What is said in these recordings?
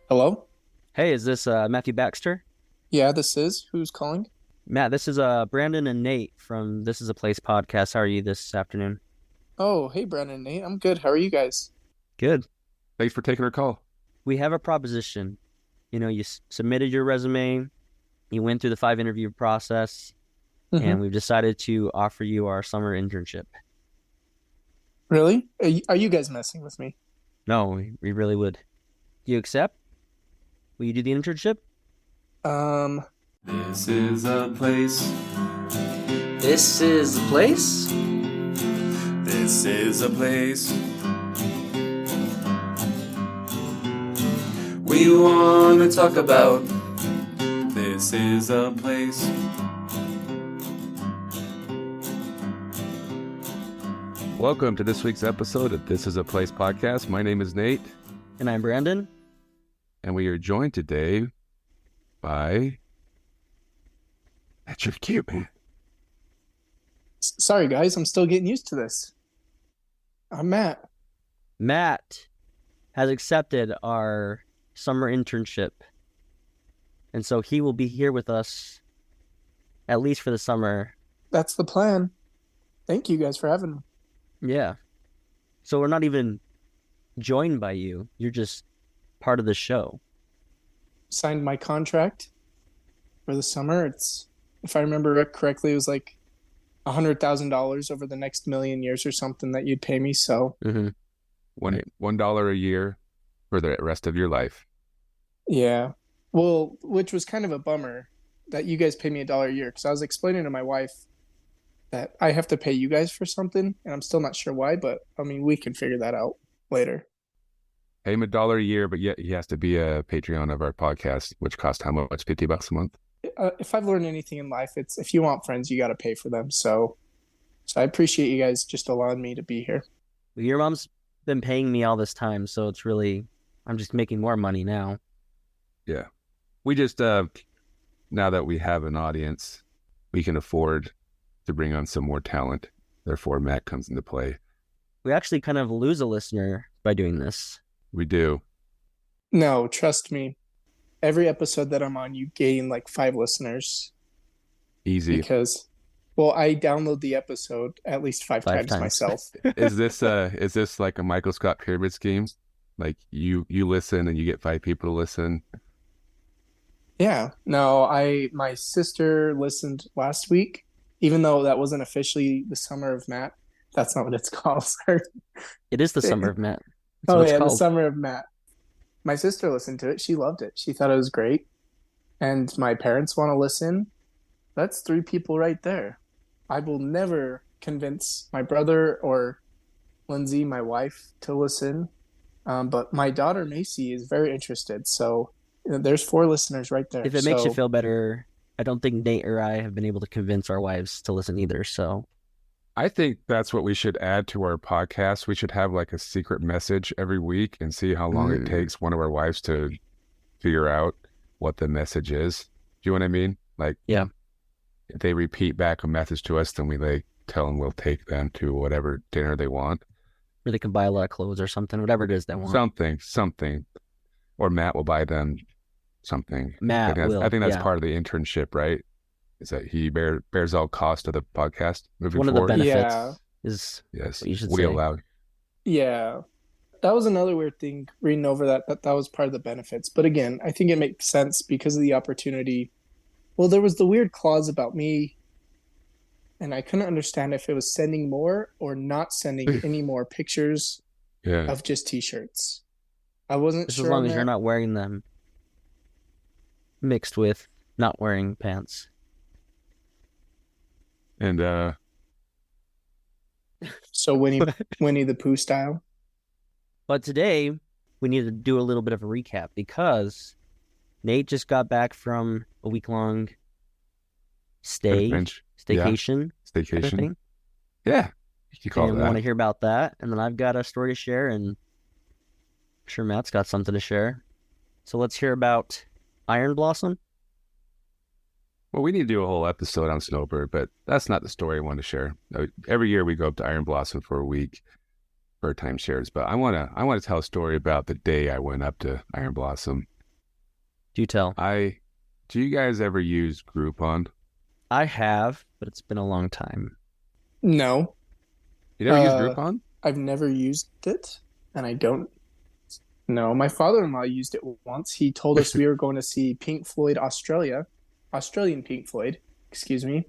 Hello? Hey, is this Matthew Baxter? Yeah, this is. Who's calling? Matt, this is Brandon and Nate from This Is a Place podcast. How are you this afternoon? Oh, hey, Brandon, Nate. I'm good. How are you guys? Good. Thanks for taking our call. We have a proposition. You submitted your resume, you went through the 5 interview process, and Mm-hmm. we've decided to offer you our summer internship. Really? Are you guys messing with me? No, we really would. Do you accept? Will you do the internship? Um, This is a place. This is the place. This is a place. We want to talk about. This is a place. Welcome to this week's episode of This Is a Place podcast. My name is Nate, And I'm Brandon. and we are joined today by... That's your cute, man. sorry, guys. I'm still getting used to this. I'm Matt. Matt has accepted our summer internship. And so he will be here with us at least for the summer. That's the plan. Thank you guys for having me. Yeah. So we're not even joined by you. You're just part of the show. Signed my contract for the summer. If I remember correctly, it was like $100,000 over the next million years or something that you'd pay me. So, Mm-hmm. $1 a year for the rest of your life. yeah. Well, which was kind of a bummer that you guys pay me $1 a year because I was explaining to my wife that I have to pay you guys for something, and I'm still not sure why, but I mean, we can figure that out later. Pay him $1 a year, but yet he has to be a Patreon of our podcast, which costs how much? $50 a month? If I've learned anything in life, it's if you want friends, you got to pay for them. So I appreciate you guys just allowing me to be here. Your mom's been paying me all this time, so I'm just making more money now. Yeah. We just, now that we have an audience, we can afford to bring on some more talent. Therefore, Matt comes into play. We actually kind of lose a listener by doing this. We do. No, trust me. Every episode that I'm on, you gain like 5 listeners Easy. because, well, I download the episode at least five 5 times times. myself. Is this like a Michael Scott pyramid scheme? Like you listen and you get 5 people to listen. Yeah. No, my sister listened last week, even though that wasn't officially the summer of Matt. That's not what it's called. Sorry. It is the summer of Matt. That's Oh what it's yeah, the called. summer of Matt. My sister listened to it. She loved it. She thought it was great. And my parents want to listen. That's 3 people right there. I will never convince my brother or Lindsay, my wife, to listen. But my daughter Macy is very interested. So there's 4 listeners right there. If it makes you So feel better, I don't think Nate or I have been able to convince our wives to listen either. So I think that's what we should add to our podcast. We should have like a secret message every week and see how long it takes one of our wives to figure out what the message is. Do you know what I mean? Like, yeah, if they repeat back a message to us, then we like tell them we'll take them to whatever dinner they want. or they can buy a lot of clothes or something, whatever it is they want. Something. Or Matt will buy them something. Matt will. I think that's yeah. part of the internship, right? Is that he bears all cost of the podcast moving One of the forward? benefits yeah, is Yes, what you should we say. allowed. yeah. That was another weird thing reading over that was part of the benefits. But again, I think it makes sense because of the opportunity. Well, there was the weird clause about me, and I couldn't understand if it was sending more or not sending any more pictures Yeah. of just t-shirts. I wasn't Just as sure long on as you're that. not wearing them mixed with not wearing pants. And So Winnie the Pooh style. But today we need to do a little bit of a recap because Nate just got back from a week-long bench. Yeah. staycation kind of Staycation. thing. Yeah. You call it And we want to that. hear about that. And then I've got a story to share, and I'm sure Matt's got something to share. So let's hear about Iron Blossom. Well, we need to do a whole episode on Snowbird, but that's not the story I want to share. Every year we go up to Iron Blossom for a week for timeshares, but I want to tell a story about the day I went up to Iron Blossom. Do tell. Do you guys ever use Groupon? I have, but it's been a long time. No, You never use Groupon? I've never used it, and I don't know. My father-in-law used it once. He told us we were going to see Pink Floyd Australian Pink Floyd, excuse me.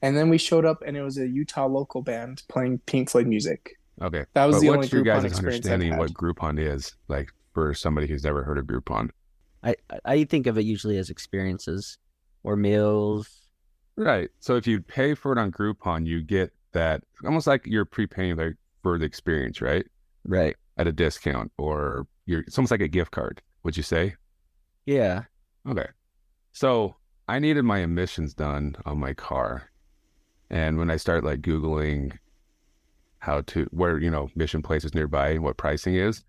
And then we showed up, and it was a Utah local band playing Pink Floyd music. Okay. That was but the only what's your Groupon guys' experience I've understanding had. what Groupon is, like for somebody who's never heard of Groupon? I think of it usually as experiences or meals. Right. So if you pay for it on Groupon, you get that almost like you're prepaying like for the experience, right? Right. At a discount, or it's almost like a gift card, would you say? Yeah. Okay. So I needed my emissions done on my car. And when I start like Googling where, emission places nearby and what pricing is,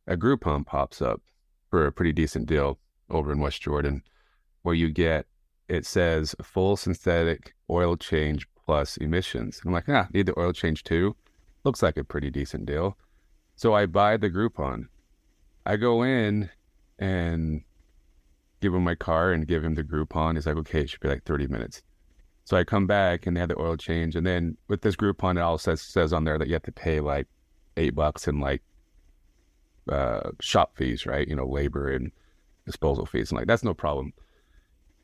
a Groupon pops up for a pretty decent deal over in West Jordan, where it says full synthetic oil change plus emissions. I'm like, need the oil change too? Looks like a pretty decent deal. So I buy the Groupon. I go in and give him my car and give him the Groupon. He's like, okay, it should be like 30 minutes. So I come back and they had the oil change. And then with this Groupon, it all says on there that you have to pay like $8 in like shop fees, right? Labor and disposal fees. And like, that's no problem.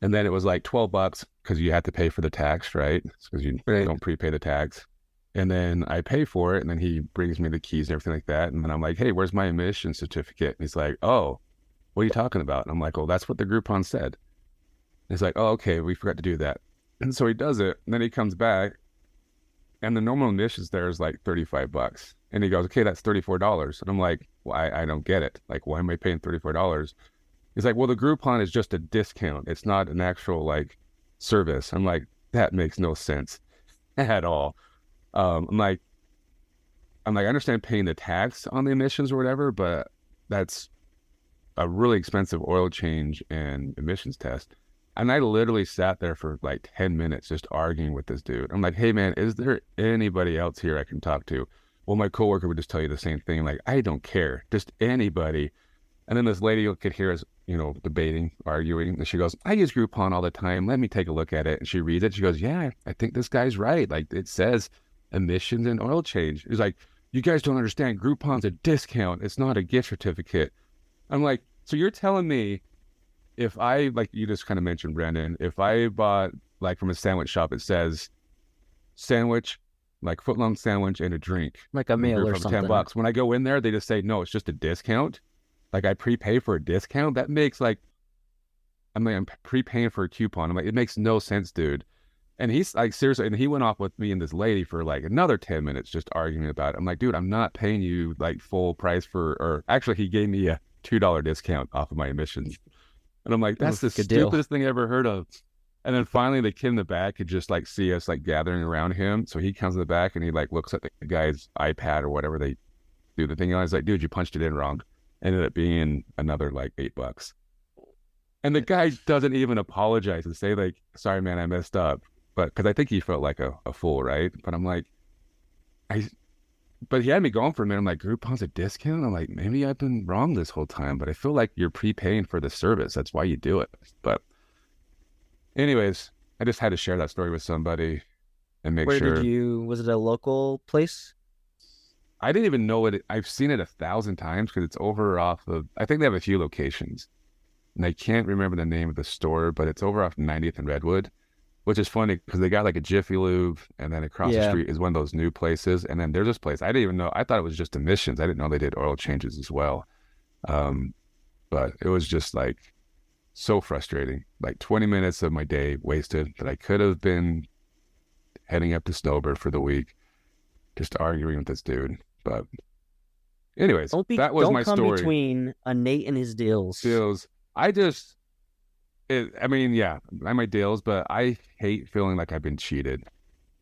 And then it was like $12 because you had to pay for the tax, right? Because you don't prepay the tax. And then I pay for it, and then he brings me the keys and everything like that. And then I'm like, hey, where's my emission certificate? And he's like, oh, what are you talking about? And I'm like, well, that's what the Groupon said. And he's like, oh, okay, we forgot to do that. And so he does it, and then he comes back, and the normal emissions there is like $35. And he goes, okay, that's $34. And I'm like, well, I don't get it. Like, why am I paying $34? He's like, well, the Groupon is just a discount. It's not an actual like service. I'm like, that makes no sense at all. I'm like, I understand paying the tax on the emissions or whatever, but that's a really expensive oil change and emissions test. And I literally sat there for like 10 minutes just arguing with this dude. I'm like, hey man, is there anybody else here I can talk to? Well, my coworker would just tell you the same thing. Like, I don't care, just anybody. And then this lady could hear us, debating, arguing. And she goes, I use Groupon all the time. Let me take a look at it. And she reads it. She goes, yeah, I think this guy's right. Like, it says emissions and oil change. He's like, you guys don't understand. Groupon's a discount. It's not a gift certificate. I'm like, so you're telling me if I, like you just kind of mentioned, Brandon, if I bought like from a sandwich shop, it says sandwich, like footlong sandwich and a drink. Like a meal or something. $10. When I go in there, they just say, no, it's just a discount. Like I prepay for a discount. That makes like, I'm prepaying for a coupon. I'm like, it makes no sense, dude. And he's like, seriously, and he went off with me and this lady for like another 10 minutes just arguing about it. I'm like, dude, I'm not paying you like full price or actually he gave me a $2 discount off of my emissions. And I'm like, that's the stupidest thing I ever heard of. And then finally the kid in the back could just like see us like gathering around him. So he comes in the back and he like looks at the guy's iPad or whatever they do the thing on. He's like, dude, you punched it in wrong. Ended up being another like $8. And the guy doesn't even apologize and say like, sorry, man, I messed up. But because I think he felt like a fool, right? But I'm like, but he had me going for a minute. I'm like, Groupon's a discount? I'm like, maybe I've been wrong this whole time, but I feel like you're prepaying for the service. That's why you do it. But anyways, I just had to share that story with somebody and make sure. Was it a local place? I didn't even know it. I've seen it 1,000 times because it's over off of, I think they have a few locations. And I can't remember the name of the store, but it's over off 90th and Redwood. Which is funny because they got like a Jiffy Lube, and then across the street is one of those new places. And then there's this place I didn't even know. I thought it was just emissions. I didn't know they did oil changes as well. But it was just like so frustrating. Like 20 minutes of my day wasted that I could have been heading up to Snowbird for the week, just arguing with this dude. But anyways, that was my story. Don't come between a Nate and his deals. I might deals, but I hate feeling like I've been cheated.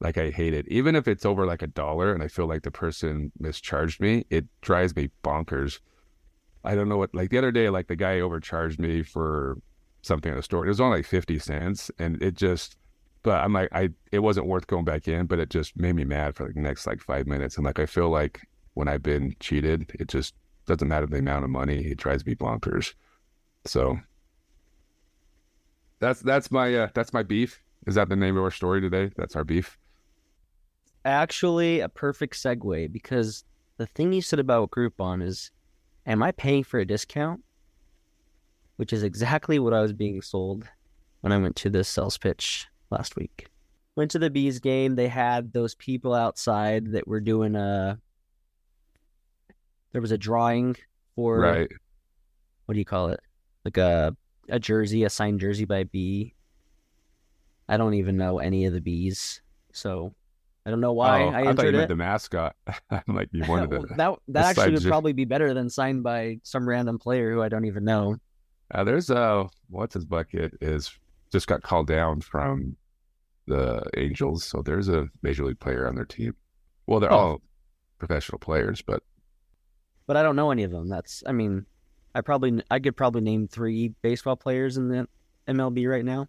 Like I hate it. Even if it's over like $1 and I feel like the person mischarged me, it drives me bonkers. I don't know what, like the other day, like the guy overcharged me for something at the store. It was only like 50 cents and but I'm like, it wasn't worth going back in, but it just made me mad for like the next like 5 minutes. And like, I feel like when I've been cheated, it just doesn't matter the amount of money. It drives me bonkers. So That's my beef. Is that the name of our story today? That's our beef. Actually, a perfect segue, because the thing you said about Groupon is, am I paying for a discount? Which is exactly what I was being sold when I went to this sales pitch last week. Went to the Bees game. They had those people outside that were doing there was a drawing for, Right. what do you call it? Like a jersey, a signed jersey by Bee. I don't even know any of the Bees, so I don't know why I I thought you entered meant it. the mascot. I'm like, you wanted Well, it. that actually would Besides- probably be better than signed by some random player who I don't even know. There's what's his bucket is just got called down from the Angels, so there's a major league player on their team. Well, they're Oh. all professional players, but But I don't know any of them. I mean, I could probably name 3 baseball players in the MLB right now.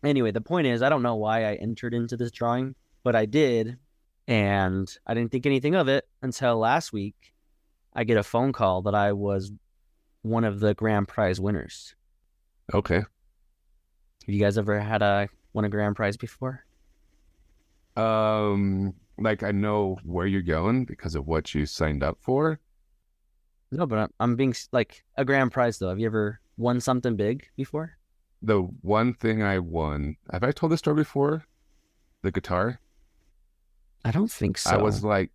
Anyway, the point is, I don't know why I entered into this drawing, but I did, and I didn't think anything of it until last week. I get a phone call that I was one of the grand prize winners. okay. Have you guys ever won a grand prize before? Like I know where you're going because of what you signed up for. No, but I'm being like a grand prize though. Have you ever won something big before? The one thing I won, have I told this story before? The guitar. I don't think so. I was like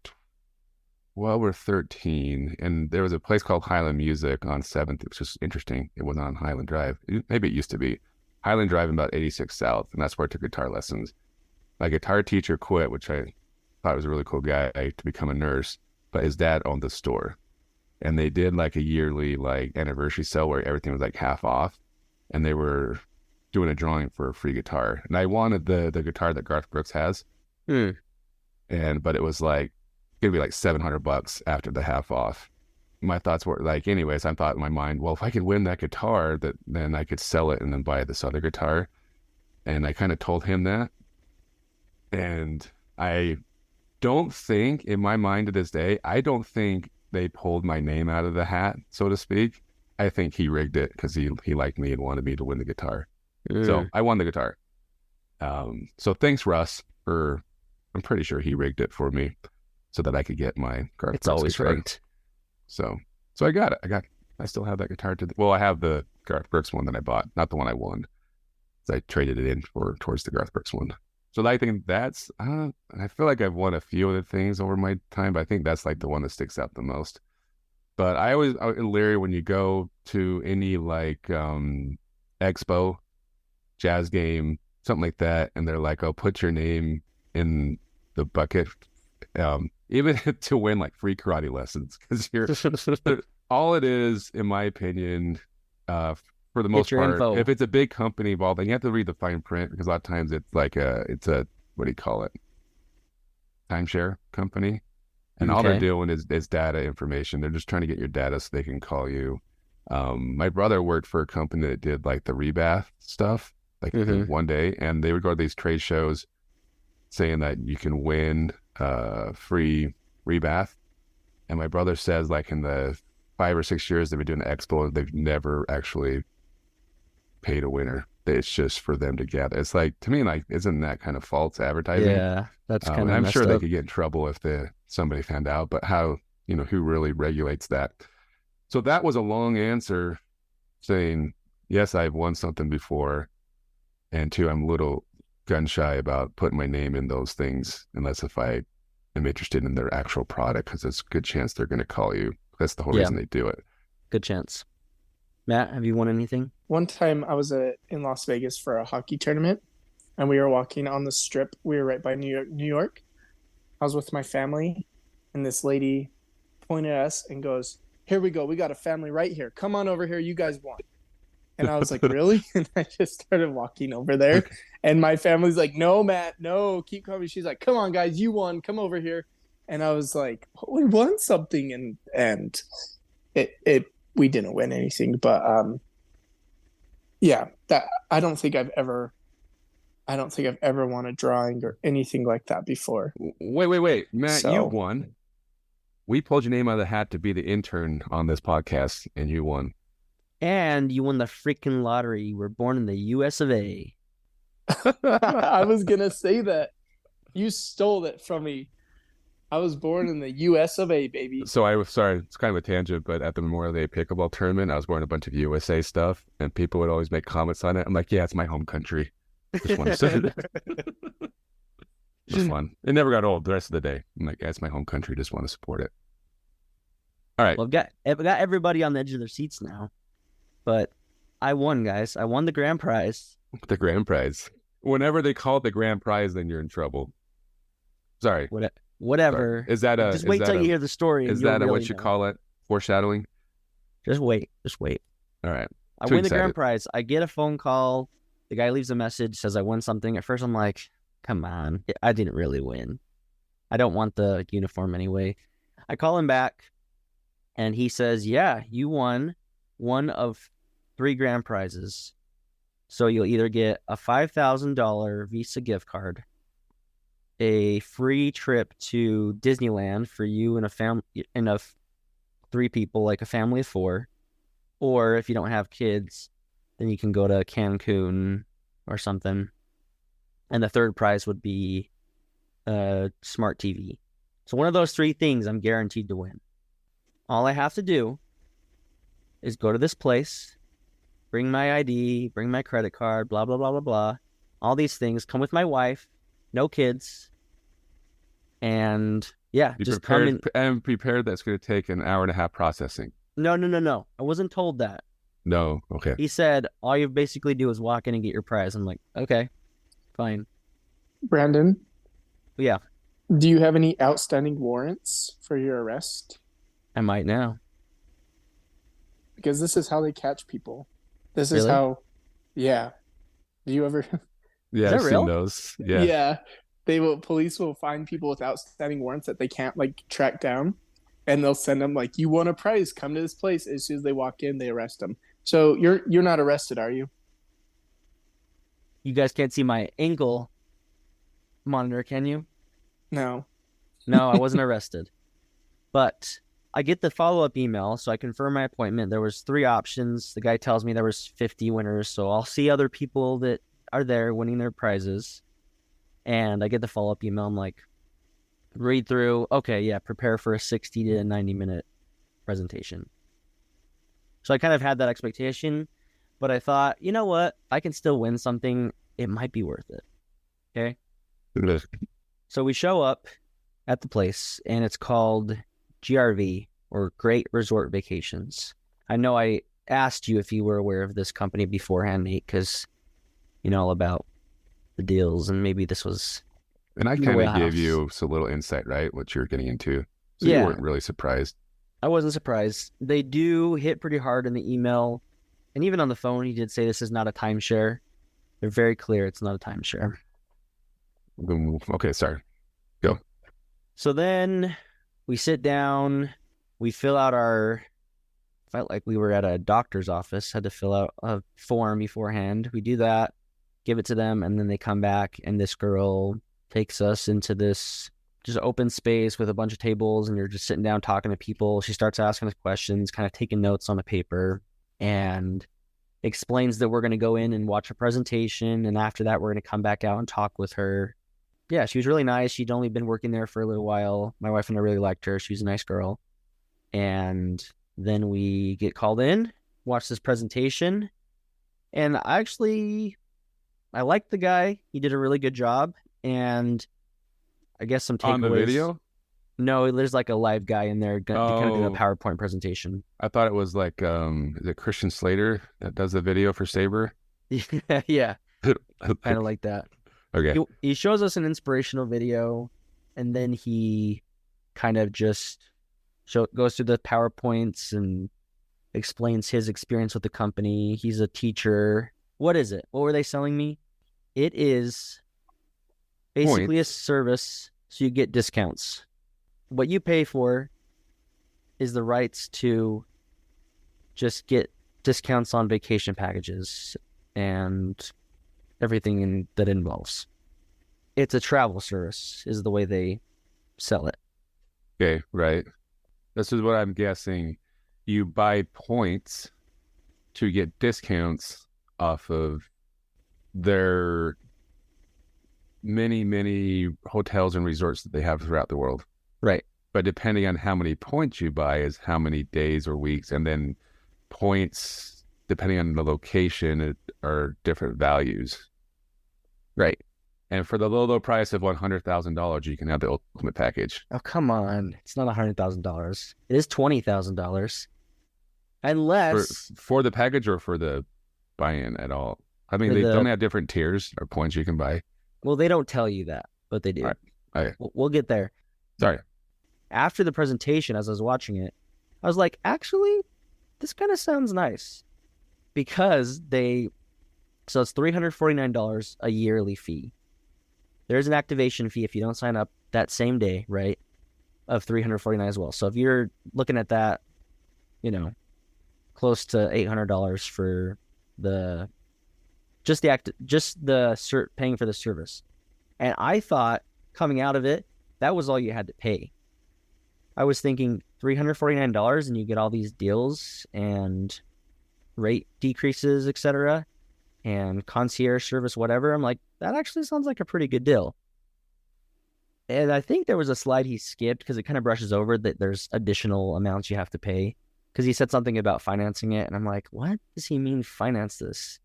12 or 13, and there was a place called Highland Music on 7th, which is interesting. It was on Highland Drive. Maybe it used to be. Highland Drive in about 86 South, and that's where I took guitar lessons. My guitar teacher quit, which I thought was a really cool guy, to become a nurse, but his dad owned the store. And they did like a yearly like anniversary sale where everything was like half off, and they were doing a drawing for a free guitar. And I wanted the guitar that Garth Brooks has. But it was like gonna be like $700 after the half off. My thoughts were like, anyways, I thought in my mind, well, if I could win that guitar, then I could sell it and then buy this other guitar. And I kind of told him that. And I don't think, in my mind to this day, I don't think they pulled my name out of the hat, so to speak. I think he rigged it because he liked me and wanted me to win the guitar. So I won the guitar. So thanks, Russ, I'm pretty sure he rigged it for me so that I could get my Garth it's Brooks always guitar. rigged. So I got it. I still have that guitar I have the Garth Brooks one that I bought, not the one I won. So I traded it in towards the Garth Brooks one. So I think that's, I feel like I've won a few other things over my time, but I think that's like the one that sticks out the most. But Larry, when you go to any like expo, jazz game, something like that, and they're like, oh, put your name in the bucket, even to win like free karate lessons, because all it is, in my opinion, for the most part, info. if it's a big company involved, then you have to read the fine print, because a lot of times it's like it's a, what do you call it? Timeshare company. And all they're doing is data information. They're just trying to get your data so they can call you. My brother worked for a company that did like the rebath stuff, like one day, and they would go to these trade shows saying that you can win free rebath. And my brother says, like, in the 5 or 6 years they've been doing the expo, they've never actually paid a winner. It's just for them to gather. It's like, to me, like, isn't that kind of false advertising? Yeah, that's kind of I'm sure up. they could get in trouble if somebody found out, but how, who really regulates that? So that was a long answer saying, yes, I've won something before, and 2, I'm a little gun shy about putting my name in those things unless if I am interested in their actual product, because there's a good chance they're going to call you. That's the whole reason they do it. Good chance. Matt, have you won anything? One time I was in Las Vegas for a hockey tournament, and we were walking on the strip. We were right by New York. I was with my family, and this lady pointed at us and goes, "Here we go. We got a family right here. Come on over here. You guys won." And I was like, "Really?" And I just started walking over there. And my family's like, "No, Matt, no, keep coming." She's like, "Come on, guys. You won. Come over here." And I was like, "Oh, we won something." And we didn't win anything. But yeah, that I don't think I've ever won a drawing or anything like that before. Wait, Matt, So- you won. We pulled your name out of the hat to be the intern on this podcast, and you won. And you won the freaking lottery. You were born in the US of A. I was gonna say that. You stole it from me. I was born in the US of A, baby. So I was sorry, it's kind of a tangent, but at the Memorial Day pickleball tournament, I was wearing a bunch of USA stuff, and people would always make comments on it. I'm like, yeah, it's my home country. Just want to say that. It was fun. It never got old the rest of the day. I'm like, yeah, it's my home country. Just want to support it. All right. Well, I've got everybody on the edge of their seats now. But I won, guys. I won the grand prize. The grand prize. Whenever they call it the grand prize, then you're in trouble. Sorry. Whatever. Sorry. Is that a? Just wait till you hear the story. Is that what you call it? Foreshadowing. Just wait. All right. I win the grand prize. I get a phone call. The guy leaves a message, says I won something. At first, I'm like, come on, I didn't really win. I don't want the uniform anyway. I call him back, and he says, yeah, you won one of 3 grand prizes. So you'll either get a $5,000 Visa gift card, a free trip to Disneyland for you and a family of 3 people, like a family of 4, or if you don't have kids, then you can go to Cancun or something. And the third prize would be a smart TV. So one of those 3 things I'm guaranteed to win. All I have to do is go to this place, bring my ID, bring my credit card, blah, blah, blah, blah, blah. All these things, come with my wife, no kids. And yeah, Be just prepared, come in. and prepared that's going to take an hour and a half processing. No. I wasn't told that. No. Okay. He said, all you basically do is walk in and get your prize. I'm like, okay, fine. Brandon, Yeah, do you have any outstanding warrants for your arrest? I might now. Because this is how they catch people. This is Really? how, yeah. Do you ever? Yeah, Is that I've real? seen those. Yeah. Yeah. Police will find people with outstanding warrants that they can't like track down, and they'll send them like, you won a prize, come to this place. As soon as they walk in, they arrest them. So you're not arrested, are you? You guys can't see my ankle monitor, can you? No. No, I wasn't arrested. But I get the follow-up email, so I confirm my appointment. There was 3 options. The guy tells me there was 50 winners, so I'll see other people that are there winning their prizes. And I get the follow-up email. I'm like, read through. Okay, yeah, prepare for a 60 to 90-minute presentation. So I kind of had that expectation, but I thought, you know what? I can still win something. It might be worth it. Okay? So we show up at the place, and it's called GRV, or Great Resort Vacations. I know I asked you if you were aware of this company beforehand, Nate, because you know all about the deals, and maybe this was... And I in the kind of wheelhouse. gave you a little insight, right? What you're getting into. So Yeah. you weren't really surprised. I wasn't surprised. They do hit pretty hard in the email, and even on the phone, he did say this is not a timeshare. They're very clear it's not a timeshare. Okay, sorry. So then we sit down, we fill out felt like we were at a doctor's office, had to fill out a form beforehand. We do that, give it to them, and then they come back, and this girl takes us into this just open space with a bunch of tables, and you're just sitting down talking to people. She starts asking us questions, kind of taking notes on a paper, and explains that we're going to go in and watch a presentation, and after that, we're going to come back out and talk with her. Yeah, she was really nice. She'd only been working there for a little while. My wife and I really liked her. She was a nice girl. And then we get called in, watch this presentation, and I liked the guy. He did a really good job, and I guess some takeaways. On the video? No, there's like a live guy in there kind of doing a Oh. PowerPoint presentation. I thought it was like, is it Christian Slater that does the video for Saber? Yeah, kind of like that. Okay. He shows us an inspirational video, and then he kind of just goes through the PowerPoints and explains his experience with the company. He's a teacher. What is it? What were they selling me? It is basically a service, so you get discounts. What you pay for is the rights to just get discounts on vacation packages and everything that involves. It's a travel service, is the way they sell it. Okay, right. This is what I'm guessing. You buy points to get discounts off of their many hotels and resorts that they have throughout the world. Right. But depending on how many points you buy is how many days or weeks, and then points, depending on the location, are different values. Right. And for the low price of $100,000, you can have the ultimate package. Oh, come on. It's not $100,000. It is $20,000. Unless for the package or for the buy-in at all. I mean, they don't have different tiers or points you can buy. Well, they don't tell you that, but they do. All right. We'll get there. Sorry. After the presentation, as I was watching it, I was like, actually, this kind of sounds nice. Because so it's $349 a yearly fee. There's an activation fee if you don't sign up that same day, right? Of $349 as well. So if you're looking at that, close to $800 for paying for the service. And I thought coming out of it, that was all you had to pay. I was thinking $349 and you get all these deals and rate decreases, etc., and concierge service, whatever. I'm like, that actually sounds like a pretty good deal. And I think there was a slide he skipped because it kind of brushes over that there's additional amounts you have to pay. Because he said something about financing it, and I'm like, what does he mean finance this?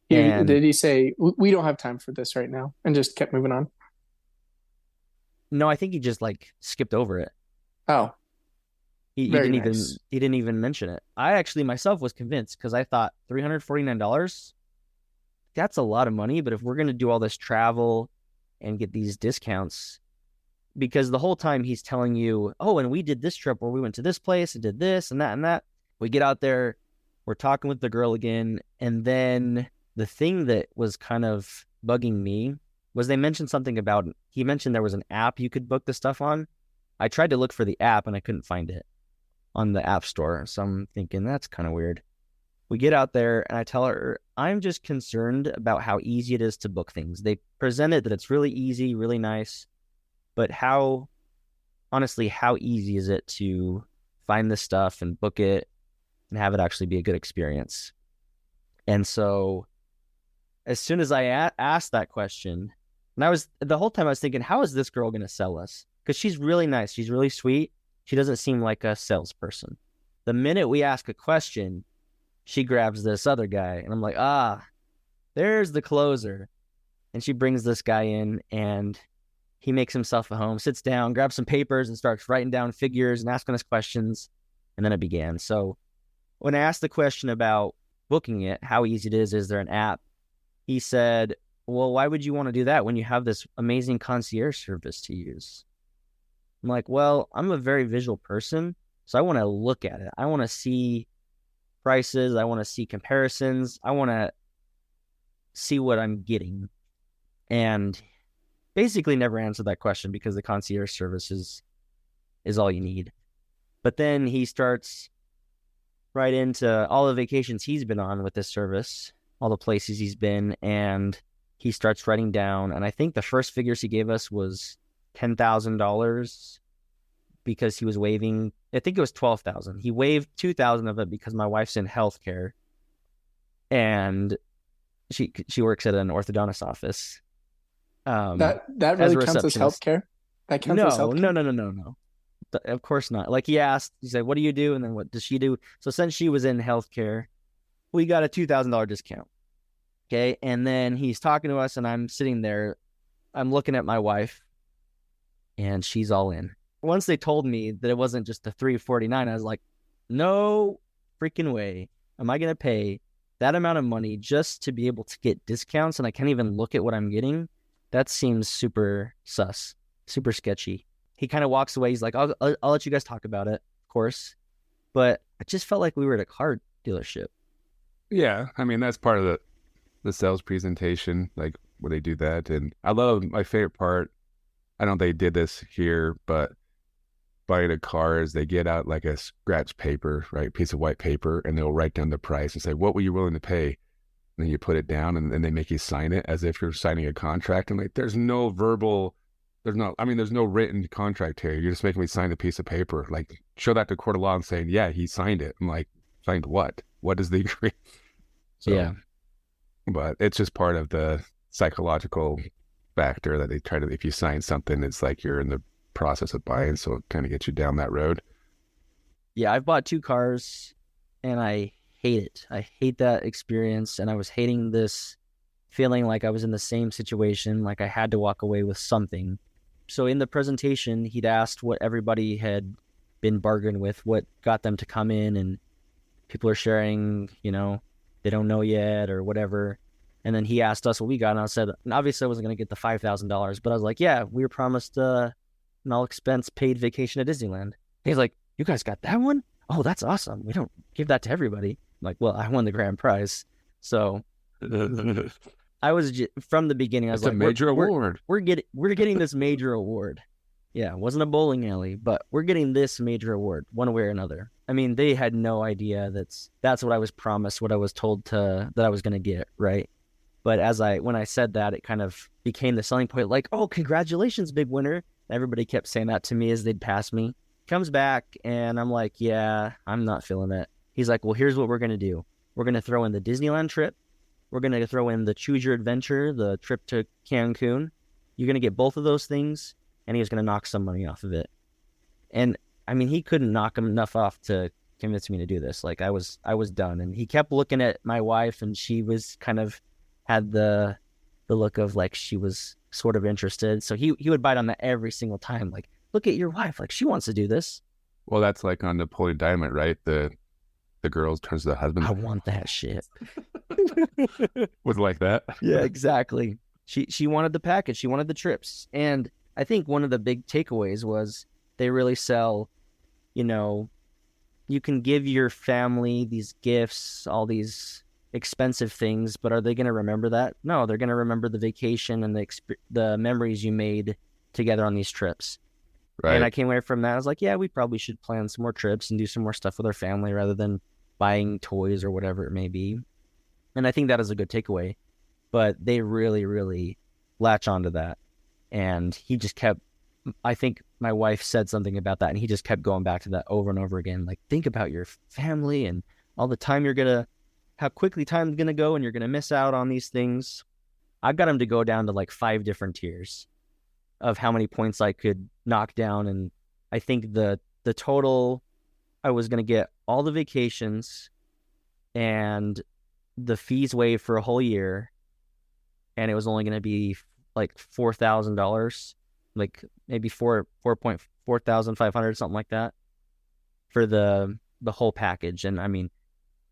Did he say, we don't have time for this right now, and just kept moving on? No, I think he just skipped over it. Oh, he didn't even mention it. I actually myself was convinced because I thought $349, that's a lot of money. But if we're going to do all this travel and get these discounts, because the whole time he's telling you, oh, and we did this trip where we went to this place and did this and that and that. We get out there, we're talking with the girl again. And then the thing that was kind of bugging me was he mentioned there was an app you could book the stuff on. I tried to look for the app and I couldn't find it on the app store. So I'm thinking that's kind of weird. We get out there and I tell her, I'm just concerned about how easy it is to book things. They present it that it's really easy, really nice. But how easy is it to find this stuff and book it and have it actually be a good experience? And so as soon as I asked that question, and the whole time I was thinking, how is this girl going to sell us? Because she's really nice. She's really sweet. She doesn't seem like a salesperson. The minute we ask a question, she grabs this other guy. And I'm like, there's the closer. And she brings this guy in and he makes himself at home, sits down, grabs some papers and starts writing down figures and asking us questions. And then it began. So when I asked the question about booking it, how easy it is there an app? He said, well, why would you want to do that when you have this amazing concierge service to use? I'm like, well, I'm a very visual person, so I want to look at it. I want to see prices. I want to see comparisons. I want to see what I'm getting. And basically never answered that question because the concierge service is all you need. But then he starts right into all the vacations he's been on with this service, all the places he's been, and he starts writing down, and I think the first figures he gave us was $10,000 because he was waiving, I think it was $12,000. He waived $2,000 of it because my wife's in healthcare and she works at an orthodontist office. That really counts as healthcare? That counts as healthcare? No. Of course not. Like he said, what do you do? And then what does she do? So since she was in healthcare, we got a $2,000 discount. Okay. And then he's talking to us and I'm sitting there, I'm looking at my wife and she's all in. Once they told me that it wasn't just the $349, I was like, no freaking way. Am I going to pay that amount of money just to be able to get discounts? And I can't even look at what I'm getting. That seems super sus, super sketchy. He kind of walks away. He's like, I'll let you guys talk about it, of course. But I just felt like we were at a car dealership. Yeah. I mean, that's part of the sales presentation, like when they do that. And I love my favorite part. I don't know if they did this here, but buying a car is they get out like a scratch paper, right? Piece of white paper, and they'll write down the price and say, what were you willing to pay? And then you put it down and then they make you sign it as if you're signing a contract. And like, there's no written contract here. You're just making me sign a piece of paper. Like, show that to court of law and saying, yeah, he signed it. I'm like, signed what? what is the agreement? So, Yeah. but it's just part of the psychological factor that they try to, if you sign something, it's like you're in the process of buying. So it kind of gets you down that road. Yeah, I've bought 2 cars and I hate it. I hate that experience. And I was hating this feeling like I was in the same situation, like I had to walk away with something. So in the presentation, he'd asked what everybody had been bargained with, what got them to come in, and people are sharing, they don't know yet or whatever. And then he asked us what we got, and I said, and obviously I wasn't going to get the $5,000, but I was like, yeah, we were promised an all-expense paid vacation at Disneyland. He's like, you guys got that one? Oh, that's awesome. We don't give that to everybody. I'm like, well, I won the grand prize. So I was from the beginning. I was it's like, a major award. We're getting this major award. Yeah, it wasn't a bowling alley, but we're getting this major award one way or another. I mean, they had no idea that's what I was promised, what I was told that I was going to get, right? But when I said that, it kind of became the selling point. Like, oh, congratulations, big winner! Everybody kept saying that to me as they'd pass me. Comes back, and I'm like, yeah, I'm not feeling it. He's like, well, here's what we're going to do. We're going to throw in the Disneyland trip. We're going to throw in the Choose Your Adventure, the trip to Cancun. You're going to get both of those things, and he was going to knock some money off of it. And, I mean, he couldn't knock enough off to convince me to do this. Like, I was done. And he kept looking at my wife, and she was kind of had the look of, like, she was sort of interested. So he would bite on that every single time, like, look at your wife, like, she wants to do this. Well, that's like on Napoleon Dynamite, right? The girl turns to the husband. I want that shit. Was it like that? Yeah, exactly. She wanted the package. She wanted the trips. And I think one of the big takeaways was they really sell, you can give your family these gifts, all these expensive things, but are they going to remember that? No, they're going to remember the vacation and the memories you made together on these trips. Right. And I came away from that. I was like, yeah, we probably should plan some more trips and do some more stuff with our family rather than buying toys or whatever it may be. And I think that is a good takeaway. But they really, really latch onto that. And he just kept, I think my wife said something about that, and he just kept going back to that over and over again. Like, think about your family and all the time how quickly time's going to go, and you're going to miss out on these things. I got him to go down to like 5 different tiers of how many points I could knock down. And I think the total, I was going to get all the vacations and the fees waived for a whole year. And it was only going to be like $4,000, like maybe $4,500, something like that for the whole package. And I mean,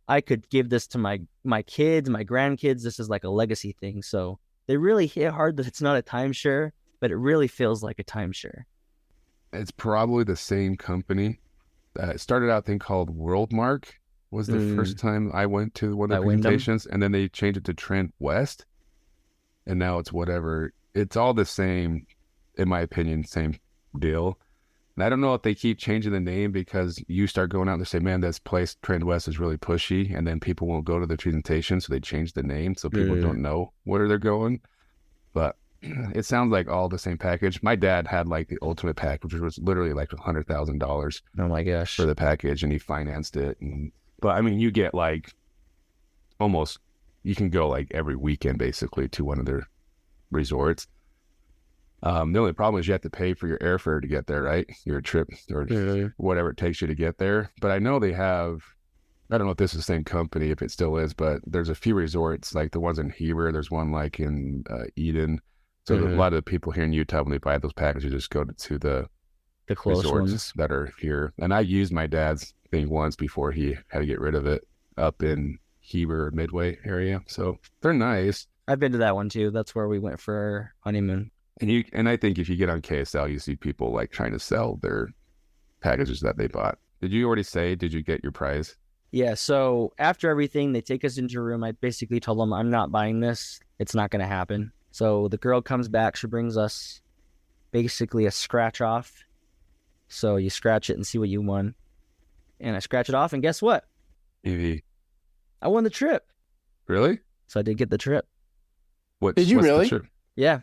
I could give this to my kids, my grandkids. This is like a legacy thing. So they really hit hard that it's not a timeshare, but it really feels like a timeshare. It's probably the same company. It started out a thing called Worldmark. Was the first time I went to one of the presentations, and then they changed it to Trent West, and now it's whatever. It's all the same, in my opinion, same deal. And I don't know if they keep changing the name because you start going out and they say, man, this place, Trent West, is really pushy, and then people won't go to the presentation, so they change the name so people don't know where they're going. But it sounds like all the same package. My dad had like the ultimate package, which was literally like $100,000. Oh my gosh. For the package, and he financed it. But I mean, you get like almost, you can go like every weekend basically to one of their resorts. The only problem is you have to pay for your airfare to get there, right? Your trip or whatever it takes you to get there. But I know they have, I don't know if this is the same company, if it still is, but there's a few resorts, like the ones in Heber. There's one like in Eden. So a lot of the people here in Utah, when they buy those packages, just go to the close resorts ones that are here. And I used my dad's thing once before he had to get rid of it up in Heber Midway area. So they're nice. I've been to that one too. That's where we went for our honeymoon. And I think if you get on KSL, you see people like trying to sell their packages that they bought. Did you already say, did you get your prize? Yeah. So after everything, they take us into a room. I basically told them, I'm not buying this. It's not going to happen. So the girl comes back. She brings us basically a scratch off. So you scratch it and see what you won. And I scratch it off, and guess what? EV. I won the trip. Really? So I did get the trip. Did you really? The trip? Yeah.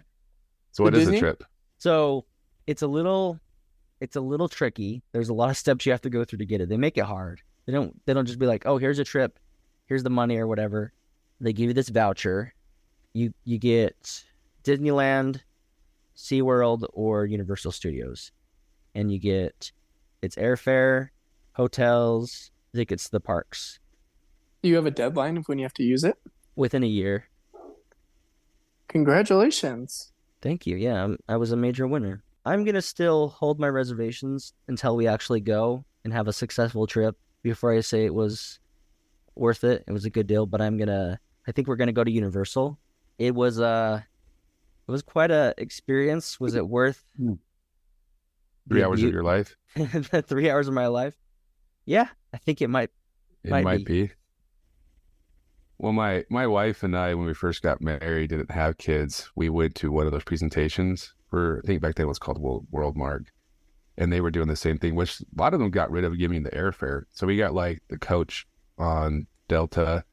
So what is the Disney? trip? So it's a little tricky. There's a lot of steps you have to go through to get it. They make it hard. They don't just be like, oh, here's a trip. here's the money or whatever. They give you this voucher. You get Disneyland, SeaWorld, or Universal Studios. And you get it's airfare, hotels, tickets to the parks Do you have a deadline of when you have to use it? within a year. Congratulations. Thank you. Yeah, I was a major winner. I'm going to still hold my reservations until we actually go and have a successful trip before I say it was worth it. It was a good deal, but I think we're going to go to Universal. It was quite a experience. Was it worth 3 hours of your life? the 3 hours of my life? Yeah, I think it might Be. Well, my wife and I, when we first got married, didn't have kids. We went to one of those presentations for, I think back then it was called World Mark. And they were doing the same thing, which a lot of them got rid of giving the airfare. So we got like the coach on Delta.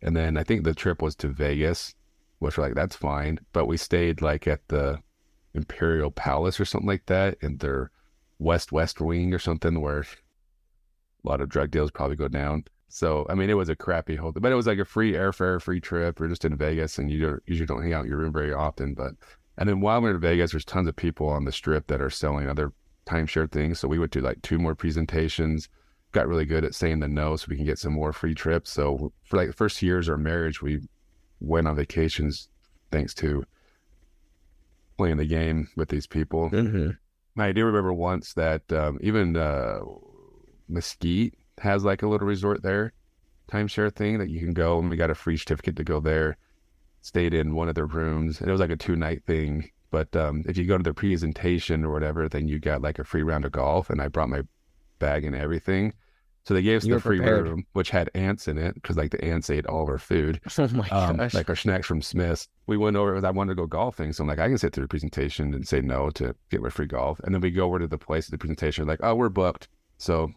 And then I think the trip was to Vegas, which we're like, that's fine. But we stayed like at the Imperial Palace or something like that in their West wing or something, where a lot of drug deals probably go down. So, I mean, it was a crappy hotel, but it was like a free airfare, free trip. We're just in Vegas, and you usually don't hang out in your room very often. And then while we're in Vegas, there's tons of people on the strip that are selling other timeshare things. So we went to like 2 more presentations, got really good at saying the no so we can get some more free trips. So for like the first years of our marriage, we went on vacations thanks to playing the game with these people. Mm-hmm. I do remember once that even Mesquite has like a little resort there, timeshare thing that you can go, and we got a free certificate to go there. Stayed in one of their rooms, and it was like a 2-night thing. But if you go to the presentation or whatever, then you got like a free round of golf, and I brought my bag and everything. So they gave us the free room, which had ants in it, because like the ants ate all of our food. Oh my gosh. Like our snacks from Smith's. We went over, I wanted to go golfing. So I'm like, I can sit through the presentation and say no to get my free golf. And then we go over to the place of the presentation, like, oh, we're booked. So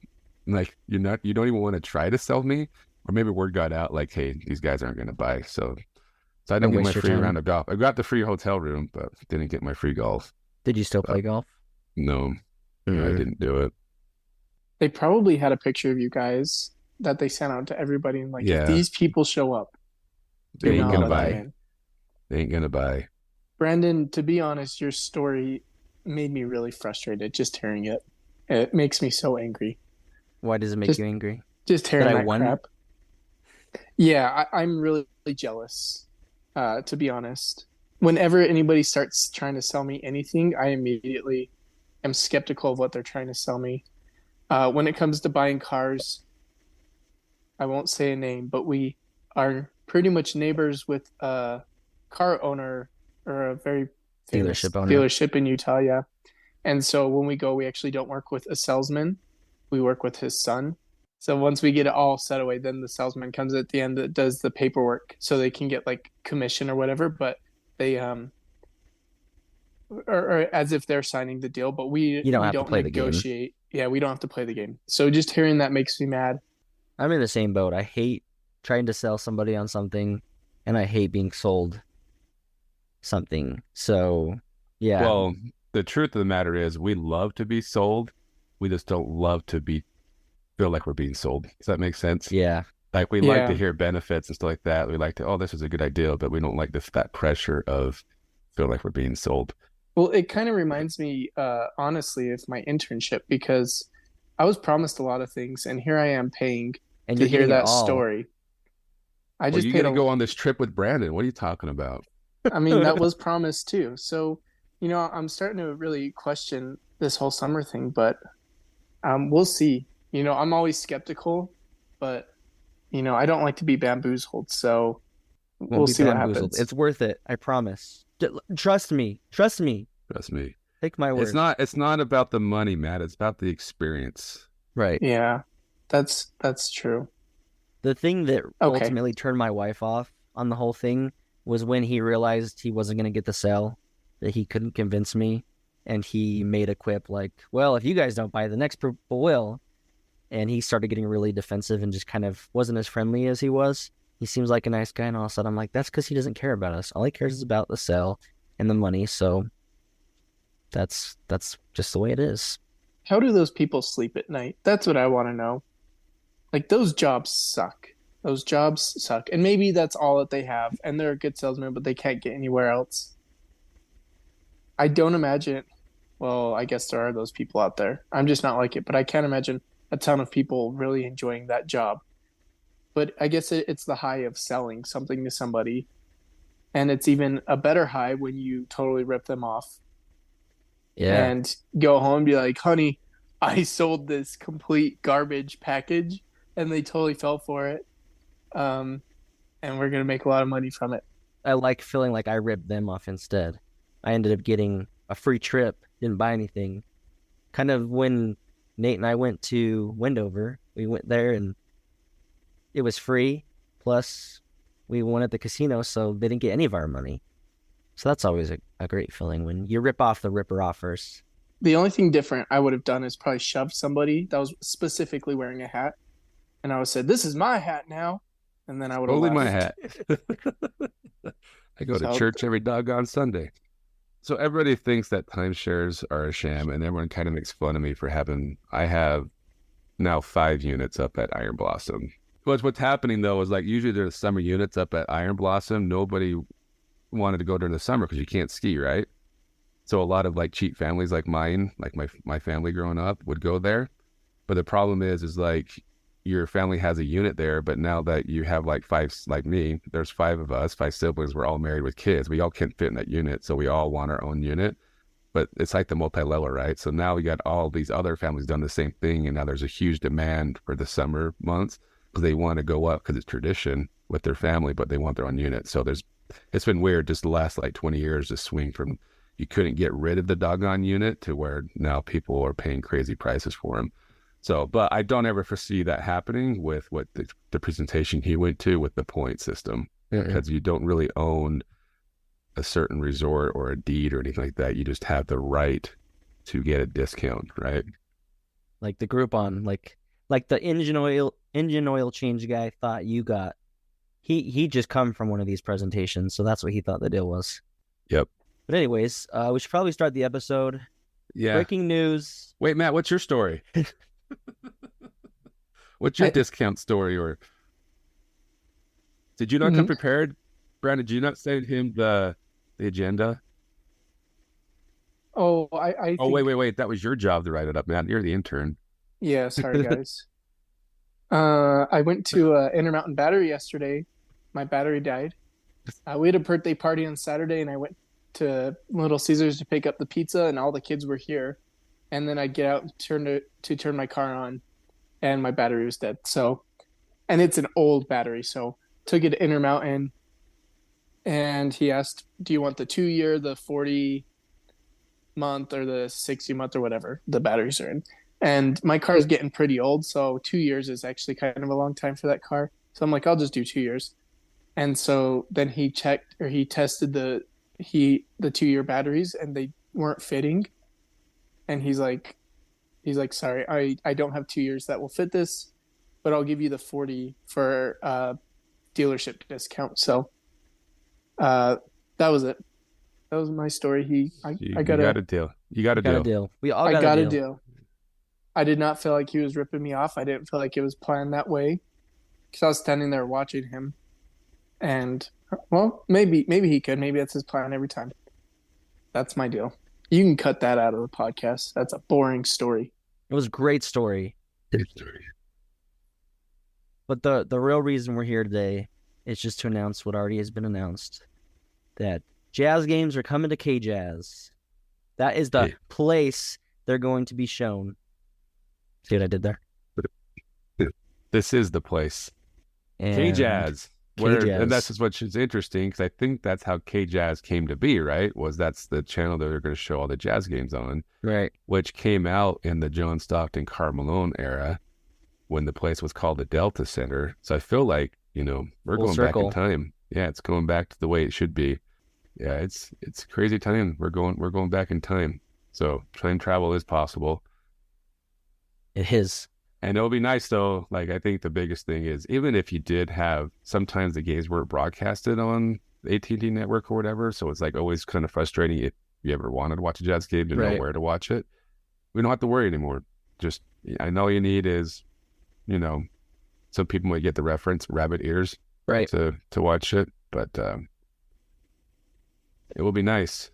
I'm like, you don't even want to try to sell me? Or maybe word got out like, hey, these guys aren't going to buy. So I didn't get my free round of golf. I got the free hotel room, but didn't get my free golf. Did you still play golf? No, I didn't do it. They probably had a picture of you guys that they sent out to everybody, and like, if these people show up, they ain't gonna buy. In. They ain't gonna buy. Brandon, to be honest, your story made me really frustrated just hearing it. It makes me so angry. Why does it make you angry? Just hearing that crap. Yeah, I'm really jealous, to be honest. Whenever anybody starts trying to sell me anything, I immediately am skeptical of what they're trying to sell me. When it comes to buying cars, I won't say a name, but we are pretty much neighbors with a car owner, or a very famous dealership in Utah, yeah. And so when we go, we actually don't work with a salesman. We work with his son. So once we get it all set away, then the salesman comes at the end that does the paperwork, so they can get like commission or whatever. But they or as if they're signing the deal, but we don't negotiate. Yeah, we don't have to play the game. So just hearing that makes me mad. I'm in the same boat. I hate trying to sell somebody on something, and I hate being sold something. So, yeah. Well, the truth of the matter is we love to be sold. We just don't love to feel like we're being sold. Does that make sense? Yeah. Like we like to hear benefits and stuff like that. We like to, oh, this is a good idea, but we don't like that pressure of feel like we're being sold. Well, it kind of reminds me, honestly, of my internship, because I was promised a lot of things, and here I am paying to hear that story. You got to go on this trip with Brandon. What are you talking about? I mean, that was promised too. So, I'm starting to really question this whole summer thing, but we'll see. I'm always skeptical, but, I don't like to be bamboozled. So we'll see what happens. It's worth it. I promise. Trust me. Take my word. It's not about the money, Matt. It's about the experience. Right. Yeah, that's true. The thing that ultimately turned my wife off on the whole thing was when he realized he wasn't going to get the sale, that he couldn't convince me, and he made a quip like, well, if you guys don't buy, the next people will. And he started getting really defensive and just kind of wasn't as friendly as he was. He seems like a nice guy, and all of a sudden I'm like, that's because he doesn't care about us. All he cares is about the sale and the money. So that's just the way it is. How do those people sleep at night? That's what I want to know. Like, those jobs suck. Those jobs suck. And maybe that's all that they have. And they're a good salesman, but they can't get anywhere else. I don't imagine, well, I guess there are those people out there. I'm just not like it, but I can't imagine a ton of people really enjoying that job. But I guess it's the high of selling something to somebody. And it's even a better high when you totally rip them off Yeah. and go home and be like, honey, I sold this complete garbage package and they totally fell for it. And we're going to make a lot of money from it. I like feeling like I ripped them off instead. I ended up getting a free trip, didn't buy anything. Kind of when Nate and I went to Wendover, we went there and it was free. Plus, we won at the casino, so they didn't get any of our money. So that's always a great feeling when you rip off the ripper offers. The only thing different I would have done is probably shoved somebody that was specifically wearing a hat. And I would have said, this is my hat now. And then I would have Totally my left. hat. I go to church every doggone Sunday. So everybody thinks that timeshares are a sham, and everyone kind of makes fun of me for I have now 5 units up at Iron Blossom. What's happening though is like usually there's summer units up at Iron Blossom. Nobody wanted to go during the summer because you can't ski, right? So a lot of like cheap families like mine, like my family growing up, would go there. But the problem is like your family has a unit there, but now that you have like 5, like me, there's 5 of us, 5 siblings, we're all married with kids. We all can't fit in that unit, so we all want our own unit. But it's like the multi-level, right? So now we got all these other families done the same thing, and now there's a huge demand for the summer months because they want to go up because it's tradition with their family, but they want their own unit. So it's been weird just the last like 20 years to swing from you couldn't get rid of the doggone unit to where now people are paying crazy prices for them. So, but I don't ever foresee that happening with what the presentation he went to with the point system, because you don't really own a certain resort or a deed or anything like that. You just have the right to get a discount, right? Like the Groupon, like the engine oil change guy thought you got. He just come from one of these presentations, so that's what he thought the deal was. Yep. But anyways, we should probably start the episode. Yeah. Breaking news. Wait, Matt, what's your story? What's your discount story? Or did you not come prepared? Brandon, did you not send him the agenda? Oh, I think... Oh, wait. That was your job to write it up, man. You're the intern. Yeah, sorry, guys. I went to Intermountain Battery yesterday. My battery died. We had a birthday party on Saturday, and I went to Little Caesars to pick up the pizza, and all the kids were here. And then I get out and turn my car on, and my battery was dead. So, and it's an old battery, so took it to Intermountain, and he asked, "Do you want the 2-year, the 40-month, or the 60-month, or whatever the batteries are in?" And my car is getting pretty old, so 2 years is actually kind of a long time for that car. So I'm like, I'll just do 2 years. And so then he tested the 2-year batteries, and they weren't fitting. And he's like, sorry, I don't have 2 years that will fit this, but I'll give you the 40 for dealership discount. So that was it. That was my story. I got a deal. You got a deal. We all got a deal. I did not feel like he was ripping me off. I didn't feel like it was planned that way, because I was standing there watching him. And well, maybe he could. Maybe that's his plan every time. That's my deal. You can cut that out of the podcast. That's a boring story. It was a great story. Great story. But the real reason we're here today is just to announce what already has been announced, that Jazz games are coming to Kjzz. That is the place they're going to be shown. See what I did there? This is the place. And Kjzz. And that's just what's interesting, because I think that's how Kjzz came to be, right? That's the channel that they're going to show all the jazz games on, right? Which came out in the John Stockton, Karl Malone era, when the place was called the Delta Center. So I feel like, we're going back in time. Yeah, it's going back to the way it should be. Yeah, it's crazy time. We're going back in time. So time travel is possible. It is. And it'll be nice, though. Like, I think the biggest thing is, even if you did have, sometimes the games weren't broadcasted on the AT&T network or whatever, so it's like always kind of frustrating if you ever wanted to watch a Jazz game to know where to watch it. We don't have to worry anymore. Just, I know all you need is, some people might get the reference, rabbit ears, Right. to watch it, but it will be nice.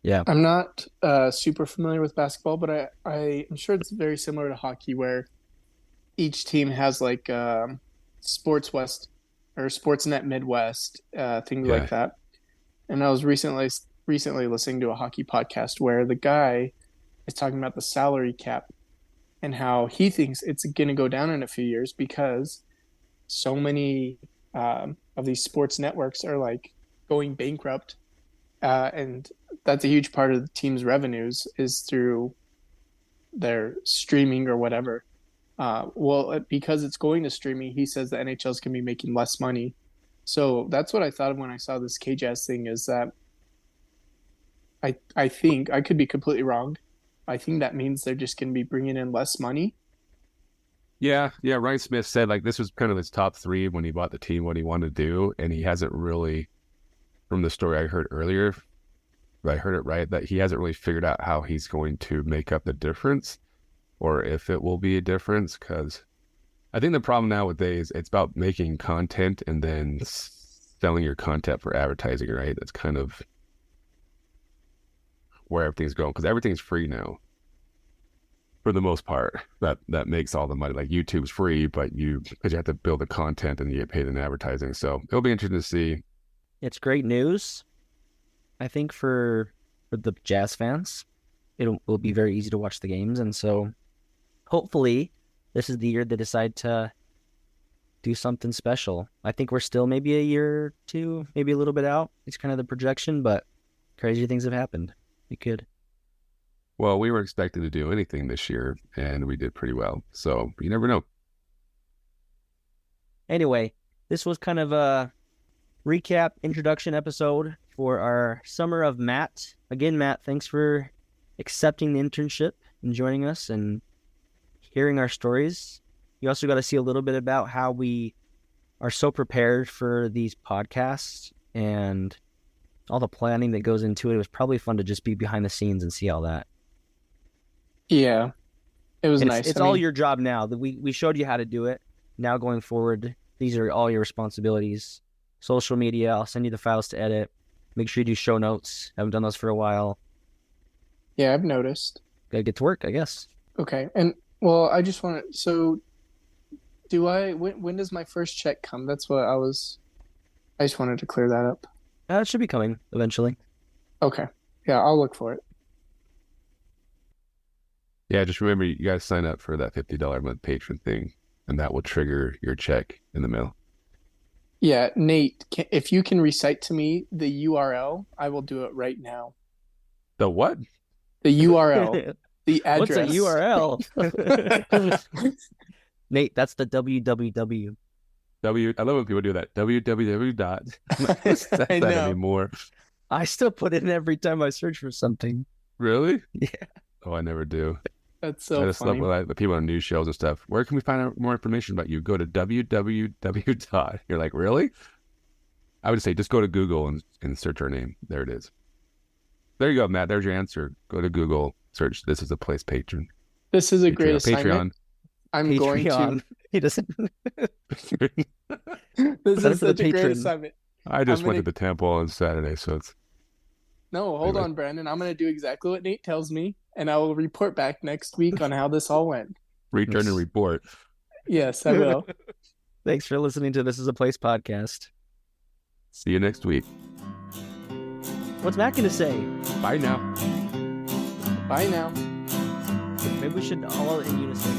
Yeah. I'm not super familiar with basketball, but I'm sure it's very similar to hockey, where each team has like Sports West or Sportsnet Midwest, things Yeah. like that. And I was recently listening to a hockey podcast where the guy is talking about the salary cap and how he thinks it's going to go down in a few years because so many of these sports networks are like going bankrupt, and that's a huge part of the team's revenues is through their streaming or whatever. Because it's going to streaming, he says the NHL's can be making less money. So that's what I thought of when I saw this Kjzz thing, is that I think, I could be completely wrong, I think that means they're just going to be bringing in less money. Yeah. Ryan Smith said like this was kind of his top 3 when he bought the team, what he wanted to do, and he hasn't really, from the story I heard earlier, if I heard it right, that he hasn't really figured out how he's going to make up the difference, or if it will be a difference, because I think the problem nowadays, it's about making content and then selling your content for advertising, right? That's kind of where everything's going, because everything's free now for the most part. That makes all the money. Like YouTube's free, but because you have to build the content and you get paid in advertising. So it'll be interesting to see. It's great news, I think, for the Jazz fans. It will be very easy to watch the games, and so hopefully this is the year they decide to do something special. I think we're still maybe a year or two, maybe a little bit out. It's kind of the projection, but crazy things have happened. It could. Well, we were expected to do anything this year, and we did pretty well. So you never know. Anyway, this was kind of a recap introduction episode for our Summer of Matt. Again, Matt, thanks for accepting the internship and joining us and hearing our stories. You also got to see a little bit about how we are so prepared for these podcasts and all the planning that goes into it. It was probably fun to just be behind the scenes and see all that. Yeah, it was And nice. It's all your job now. We showed you how to do it. Now going forward, these are all your responsibilities. Social media, I'll send you the files to edit. Make sure you do show notes. Haven't done those for a while. Yeah, I've noticed. Gotta get to work, I guess. Okay, and well, I just want to. So, when does my first check come? That's what I just wanted to clear that up. It should be coming eventually. Okay, yeah, I'll look for it. Yeah, just remember you guys sign up for that $50 a month patron thing, and that will trigger your check in the mail. Yeah, Nate, if you can recite to me the URL, I will do it right now. The what? The URL, the address. What's a URL? Nate, that's the www. I love when people do that. www. I'm not gonna say I that know. anymore. I still put it in every time I search for something. Really? Yeah. Oh, I never do. That's so I just funny. love like, the people on news shows and stuff. Where can we find out more information about you? Go to www. You're like, really? I would say just go to Google and search our name. There it is. There you go, Matt. There's your answer. Go to Google, search "This Is a Place" patron. This is a great Patreon. assignment. I'm going Patreon. He doesn't. to. This Set it is for the such a great patron. assignment. I just I'm went gonna- to the temple on Saturday, so it's No, hold Anyway. on, Brandon. I'm going to do exactly what Nate tells me, and I will report back next week on how this all went. return and report. Yes, I will. Thanks for listening to This Is a Place podcast. See you next week. What's Matt gonna say? Bye now. Bye now. Maybe we should all in unison.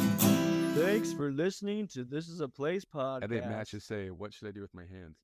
Thanks for listening to This Is a Place podcast. I think Matt should say, "What should I do with my hands?"